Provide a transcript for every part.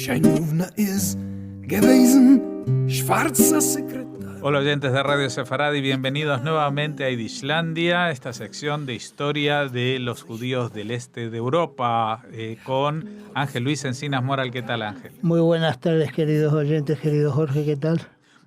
Scheinmovna ist gewesen, schwarzer Sekretär. Hola oyentes de Radio Sefaradi, bienvenidos nuevamente a Yidishlandia, esta sección de historia de los judíos del este de Europa, con Ángel Luis Encinas Moral. ¿Qué tal, Ángel? Muy buenas tardes, queridos oyentes, querido Jorge, ¿qué tal?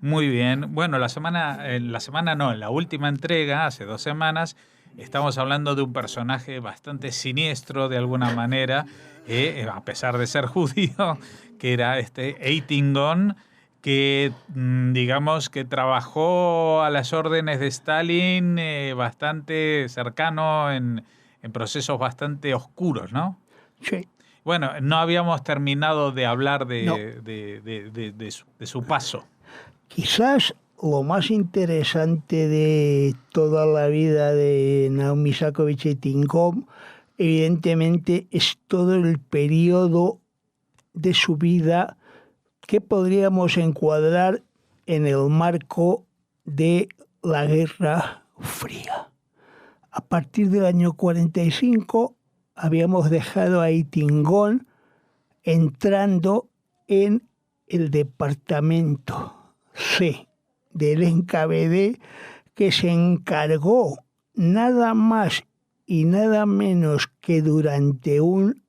Muy bien. Bueno, en la última entrega, hace 2 semanas, estamos hablando de un personaje bastante siniestro de alguna manera, a pesar de ser judío, que era Eitin Gon, que digamos que trabajó a las órdenes de Stalin, bastante cercano en procesos bastante oscuros, ¿no? Sí. Bueno, no habíamos terminado de hablar de su paso. Quizás lo más interesante de toda la vida de Naum Isakovich Eitin Gon, evidentemente, es todo el periodo de su vida que podríamos encuadrar en el marco de la Guerra Fría. A partir del año 45 habíamos dejado a Eitin Gon entrando en el departamento C del NKVD, que se encargó nada más y nada menos que durante un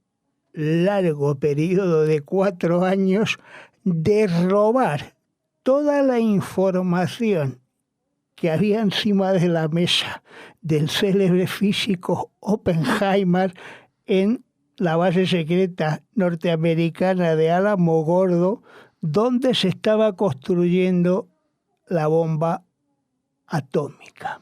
largo periodo de 4 años de robar toda la información que había encima de la mesa del célebre físico Oppenheimer en la base secreta norteamericana de Alamogordo, donde se estaba construyendo la bomba atómica.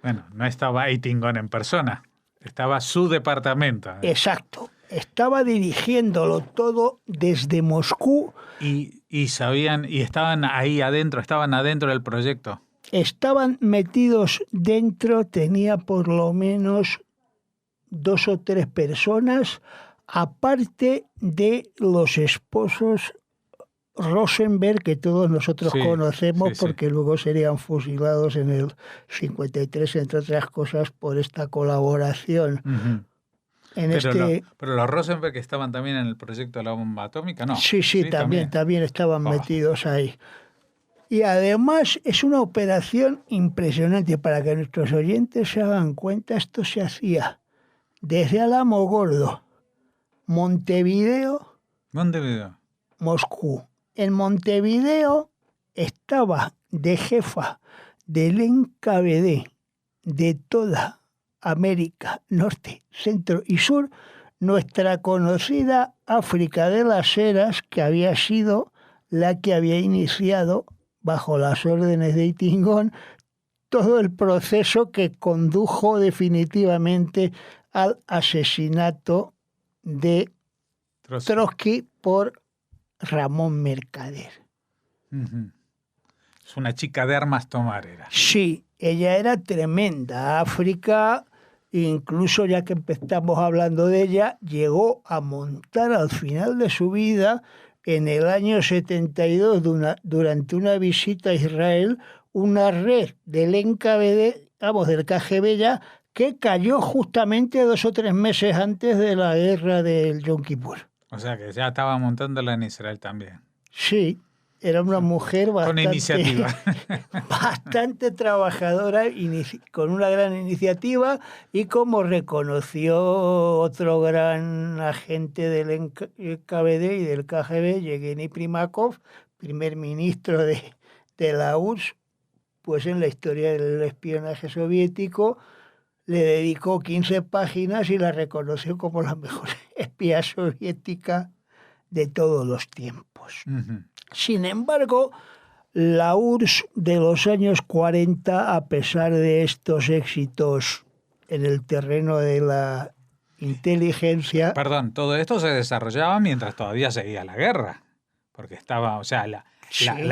Bueno, no estaba Eitin Gon en persona, estaba su departamento. Exacto. Estaba dirigiéndolo todo desde Moscú. Y sabían, y estaban ahí adentro, estaban adentro del proyecto. Estaban metidos dentro, tenía por lo menos 2 o 3 personas, aparte de los esposos Rosenberg, que todos nosotros conocemos, porque luego serían fusilados en el 53, entre otras cosas, por esta colaboración. Uh-huh. Pero los Rosenberg estaban también en el proyecto de la bomba atómica, ¿no? Sí, también estaban metidos ahí. Y además es una operación impresionante. Para que nuestros oyentes se hagan cuenta, esto se hacía desde Alamogordo, Montevideo, Moscú. En Montevideo estaba de jefa del NKVD de toda América Norte, Centro y Sur, nuestra conocida África de las Heras, que había sido la que había iniciado, bajo las órdenes de Eitin Gon, todo el proceso que condujo definitivamente al asesinato de Trotsky por Ramón Mercader. Uh-huh. Es una chica de armas tomar, era. Sí, ella era tremenda. África, incluso ya que estamos hablando de ella, llegó a montar al final de su vida, en el año 72, durante una visita a Israel, una red del NKVD, del KGB ya, que cayó justamente 2 o 3 meses antes de la guerra del Yom Kippur. O sea que ya estaba montándola en Israel también. Sí, era una mujer bastante, con iniciativa. Bastante trabajadora, con una gran iniciativa, y como reconoció otro gran agente del NKVD y del KGB, Yevgeny Primakov, primer ministro de la URSS, pues en la historia del espionaje soviético, le dedicó 15 páginas y la reconoció como la mejor espía soviética de todos los tiempos. Uh-huh. Sin embargo, la URSS de los años 40, a pesar de estos éxitos en el terreno de la inteligencia... Perdón, todo esto se desarrollaba mientras todavía seguía la guerra, porque estaba, o sea, la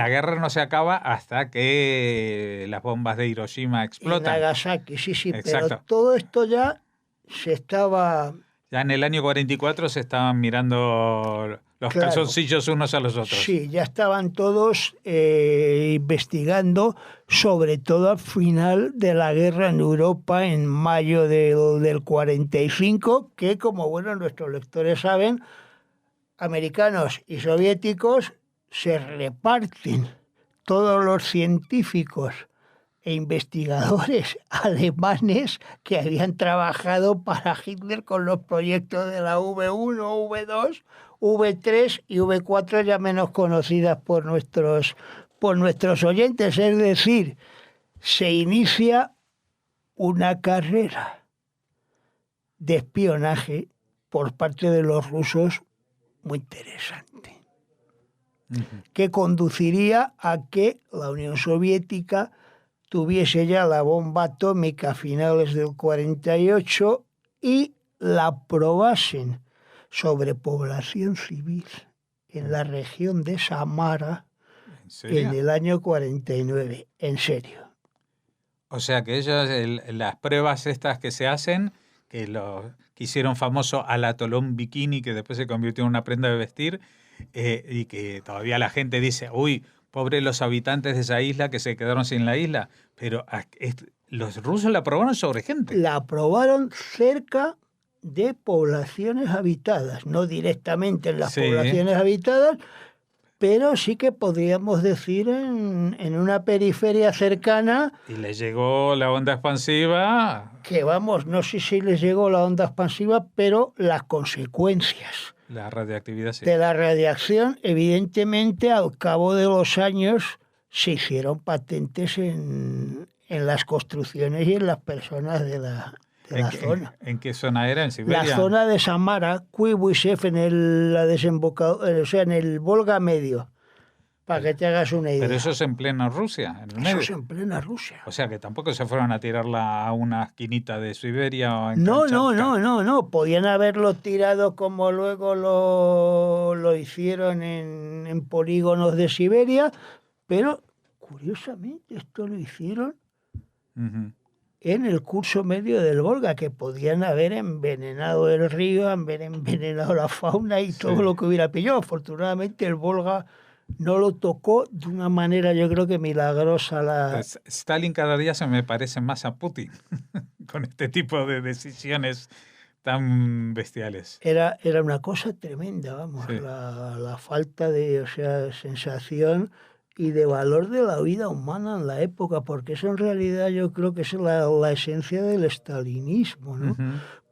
guerra no se acaba hasta que las bombas de Hiroshima explotan. Y Nagasaki, sí, exacto. Pero todo esto ya se estaba... Ya en el año 44 se estaban mirando los calzoncillos unos a los otros. Sí, ya estaban todos investigando, sobre todo al final de la guerra en Europa, en mayo del 45, que, como nuestros lectores saben, americanos y soviéticos se reparten todos los científicos e investigadores alemanes que habían trabajado para Hitler con los proyectos de la V1, V2, V3 y V4, ya menos conocidas por nuestros oyentes. Es decir, se inicia una carrera de espionaje por parte de los rusos muy interesante, que conduciría a que la Unión Soviética tuviese ya la bomba atómica a finales del 48 y la probasen sobre población civil en la región de Samara en el año 49. En serio. O sea que ellos, las pruebas estas que se hacen, que hicieron famoso al atolón bikini, que después se convirtió en una prenda de vestir, y que todavía la gente dice, uy, pobres los habitantes de esa isla que se quedaron sin la isla, pero los rusos la probaron sobre gente. La probaron cerca de poblaciones habitadas, no directamente en las poblaciones habitadas, pero sí que podríamos decir en una periferia cercana. Y les llegó la onda expansiva. Que vamos, no sé si les llegó la onda expansiva, pero las consecuencias la radioactividad, sí, de la radiación, evidentemente, al cabo de los años, se hicieron patentes en las construcciones y en las personas de la zona. ¿En qué zona era? ¿En Siberia? La zona de Samara, Kuibysev, en el Volga medio, para que te hagas una idea. Pero eso es en plena Rusia, en el medio. Eso es en plena Rusia. O sea que tampoco se fueron a tirarla a una esquinita de Siberia o en No. Podían haberlo tirado como luego lo hicieron en polígonos de Siberia, pero curiosamente esto lo hicieron en el curso medio del Volga, que podían haber envenenado el río, haber envenenado la fauna y todo lo que hubiera pillado. Afortunadamente el Volga no lo tocó de una manera, yo creo que milagrosa. Pues Stalin cada día se me parece más a Putin con este tipo de decisiones tan bestiales. Era una cosa tremenda, vamos, la falta de sensación y de valor de la vida humana en la época, porque eso en realidad yo creo que es la esencia del stalinismo, ¿no?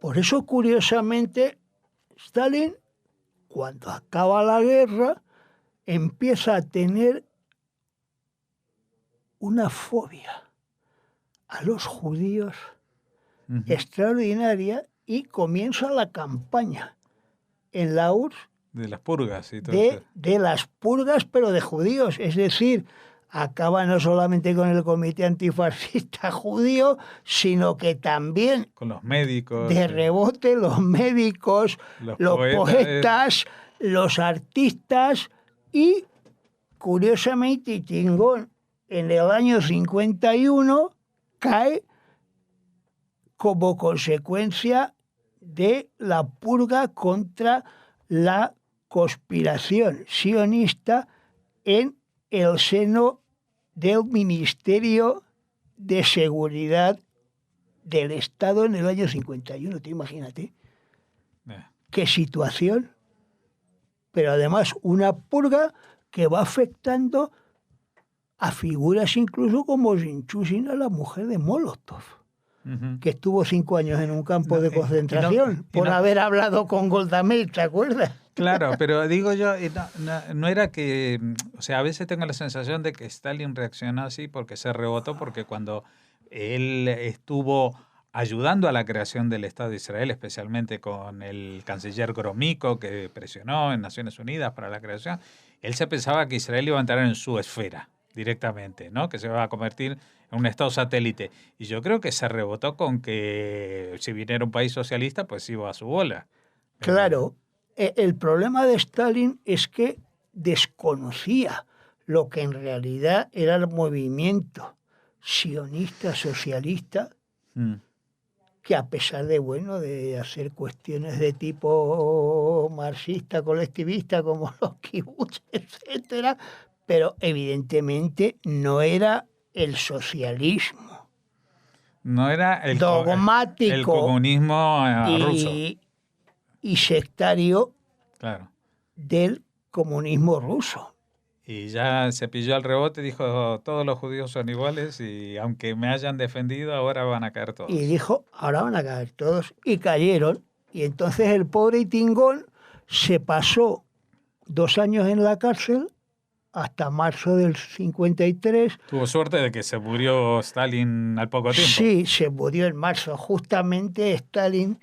Por eso, curiosamente, Stalin, cuando acaba la guerra, empieza a tener una fobia a los judíos extraordinaria y comienza la campaña en la URSS de las purgas y todo de las purgas, pero de judíos. Es decir, acaba no solamente con el comité antifascista judío, sino que también con los médicos, de rebote, los médicos, los poetas, los artistas. Y, curiosamente, chingón, en el año 51 cae como consecuencia de la purga contra la conspiración sionista en el seno del Ministerio de Seguridad del Estado en el año 51. ¿Te imagínate? ¿Qué situación? Pero además una purga que va afectando a figuras incluso como Zinchusin, a la mujer de Molotov, que estuvo 5 años en un campo de concentración por haber hablado con Golda Meir, ¿te acuerdas? Claro, pero digo yo, no era que... O sea, a veces tengo la sensación de que Stalin reaccionó así porque se rebotó, porque cuando él estuvo ayudando a la creación del Estado de Israel, especialmente con el canciller Gromyko, que presionó en Naciones Unidas para la creación, él se pensaba que Israel iba a entrar en su esfera directamente, ¿no? Que se iba a convertir en un Estado satélite. Y yo creo que se rebotó con que si viniera un país socialista, pues iba a su bola. Claro, el problema de Stalin es que desconocía lo que en realidad era el movimiento sionista, socialista, que a pesar de hacer cuestiones de tipo marxista, colectivista, como los kibbutz, etcétera, pero evidentemente no era el socialismo. No era el dogmático, el comunismo ruso. Y sectario, claro, del comunismo ruso. Y ya se pilló al rebote y dijo, todos los judíos son iguales y aunque me hayan defendido, ahora van a caer todos. Y dijo, ahora van a caer todos. Y cayeron. Y entonces el pobre Itingón se pasó 2 años en la cárcel hasta marzo del 53. Tuvo suerte de que se murió Stalin al poco tiempo. Sí, se murió en marzo. Justamente Stalin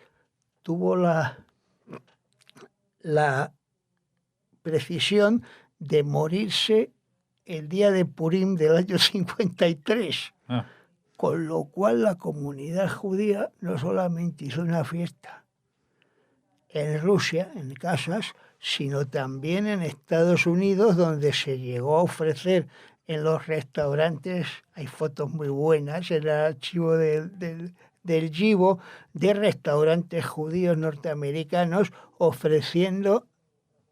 tuvo la precisión de morirse el día de Purim del año 53. Ah, Con lo cual la comunidad judía no solamente hizo una fiesta en Rusia, en casas, sino también en Estados Unidos, donde se llegó a ofrecer en los restaurantes, hay fotos muy buenas en el archivo del Yivo, de restaurantes judíos norteamericanos ofreciendo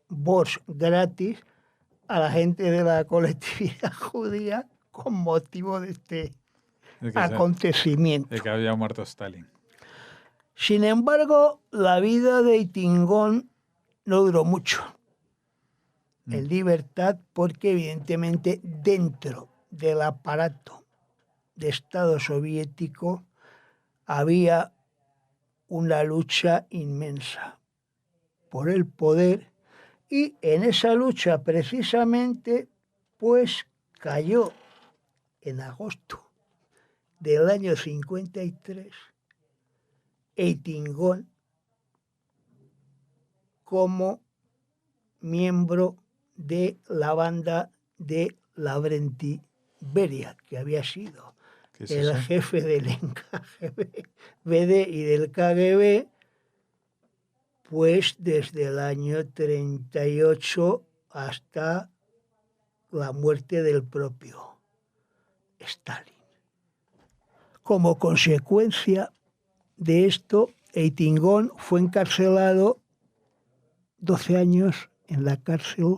borscht gratis a la gente de la colectividad judía con motivo de este acontecimiento. de que había muerto Stalin. Sin embargo, la vida de Itingón no duró mucho en libertad, porque evidentemente dentro del aparato de Estado soviético había una lucha inmensa por el poder, y en esa lucha precisamente pues cayó en agosto del año 53 Itingón como miembro de la banda de Lavrenti Beria, que había sido el jefe del NKVD y del KGB, pues desde el año 38 hasta la muerte del propio Stalin. Como consecuencia de esto, Itingón fue encarcelado 12 años en la cárcel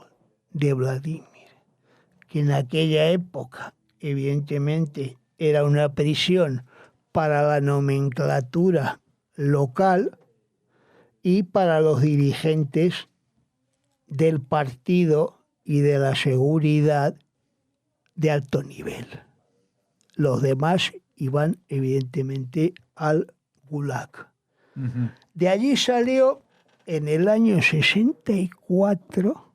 de Vladimir, que en aquella época evidentemente era una prisión para la nomenclatura local y para los dirigentes del partido y de la seguridad de alto nivel. Los demás iban evidentemente al Gulag. Uh-huh. De allí salió en el año 64.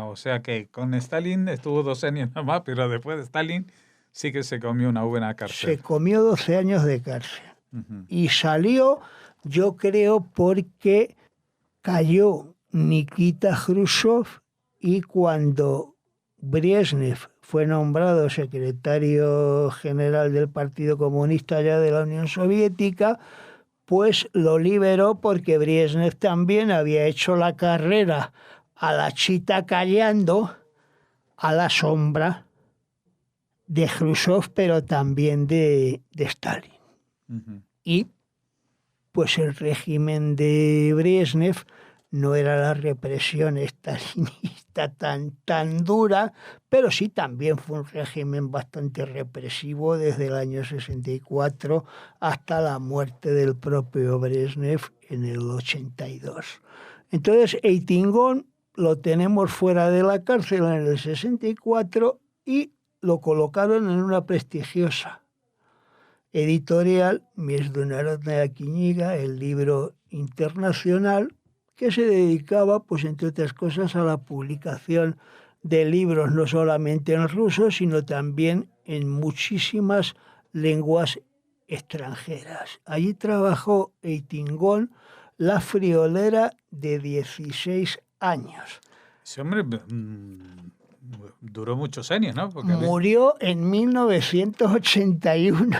O sea que con Stalin estuvo 12 años nada más, pero después de Stalin sí que se comió una buena cárcel. Se comió 12 años de cárcel. Uh-huh. Y salió, yo creo, porque cayó Nikita Khrushchev, y cuando Brezhnev fue nombrado secretario general del Partido Comunista ya de la Unión Soviética, pues lo liberó, porque Brezhnev también había hecho la carrera a la chita callando, a la sombra de Khrushchev, pero también de Stalin. Uh-huh. Y pues el régimen de Brezhnev no era la represión stalinista tan dura, pero sí también fue un régimen bastante represivo desde el año 64 hasta la muerte del propio Brezhnev en el 82. Entonces, Itingón lo tenemos fuera de la cárcel en el 64 y lo colocaron en una prestigiosa editorial, Международная книга, el libro internacional, que se dedicaba, pues entre otras cosas, a la publicación de libros no solamente en ruso, sino también en muchísimas lenguas extranjeras. Allí trabajó Itingón, la friolera de 16 años. Ese hombre duró muchos años, ¿no? Porque murió en 1981.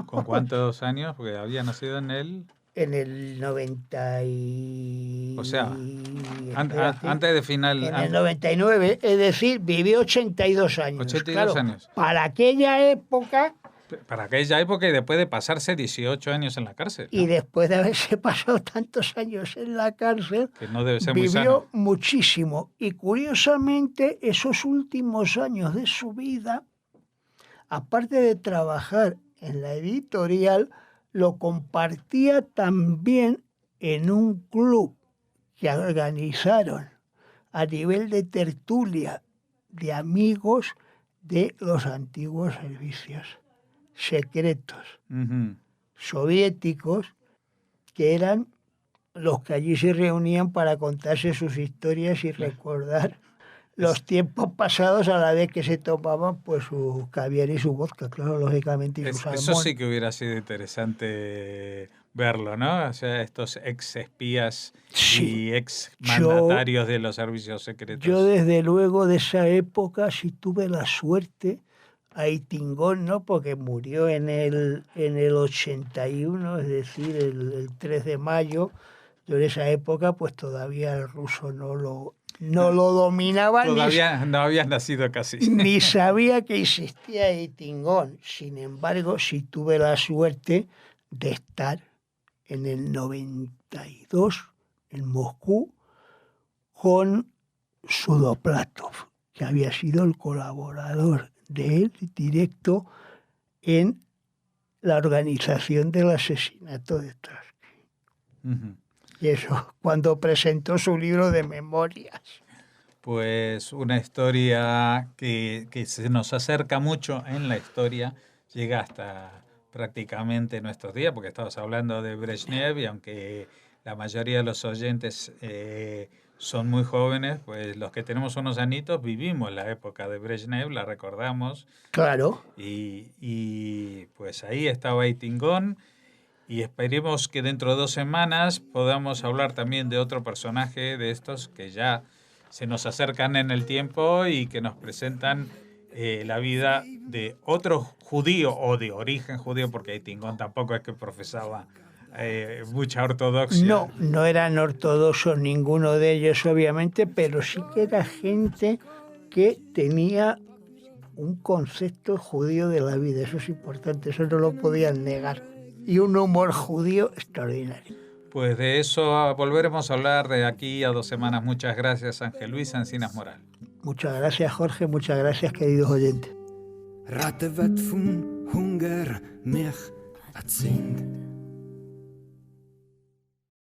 ¿Con cuántos años? Porque había nacido en el... En el 90 y... O sea, antes de final... En el 99, es decir, vivió 82 años. 82 años. Para aquella época... Para aquella época, y después de pasarse 18 años en la cárcel, ¿no? Y después de haberse pasado tantos años en la cárcel, que no debe ser muy sano. Vivió muchísimo. Y curiosamente, esos últimos años de su vida, aparte de trabajar en la editorial, lo compartía también en un club que organizaron a nivel de tertulia, de amigos de los antiguos servicios secretos soviéticos, que eran los que allí se reunían para contarse sus historias y recordar los tiempos pasados a la vez que se tomaban pues su caviar y su vodka, claro, lógicamente, y su salmón. Eso sí que hubiera sido interesante verlo, ¿no? O sea, estos ex espías y ex mandatarios de los servicios secretos. Yo desde luego de esa época sí tuve la suerte, a Eitingón, ¿no? Porque murió en el 81, es decir, el 3 de mayo. Yo en esa época pues todavía el ruso no lo dominaba. Todavía no habías nacido casi. Ni sabía que existía Eitingón. Sin embargo, sí tuve la suerte de estar en el 92 en Moscú con Sudoplatov, que había sido el colaborador de él directo en la organización del asesinato de Trotsky. Y eso, cuando presentó su libro de memorias. Pues una historia que se nos acerca mucho en la historia, llega hasta prácticamente nuestros días, porque estamos hablando de Brezhnev, y aunque la mayoría de los oyentes son muy jóvenes, pues los que tenemos unos añitos vivimos la época de Brezhnev, la recordamos. Claro. Y pues ahí estaba Eitingón, y esperemos que dentro de 2 semanas podamos hablar también de otro personaje de estos que ya se nos acercan en el tiempo y que nos presentan la vida de otro judío o de origen judío, porque Eitingón tampoco es que profesaba mucha ortodoxia. No eran ortodoxos ninguno de ellos, obviamente, pero sí que era gente que tenía un concepto judío de la vida. Eso es importante, eso no lo podían negar. Y un humor judío extraordinario. Pues de eso volveremos a hablar de aquí a 2 semanas. Muchas gracias, Ángel Luis Encinas Moral. Muchas gracias, Jorge. Muchas gracias, queridos oyentes. Ratte wat vun Hunger mich erzint.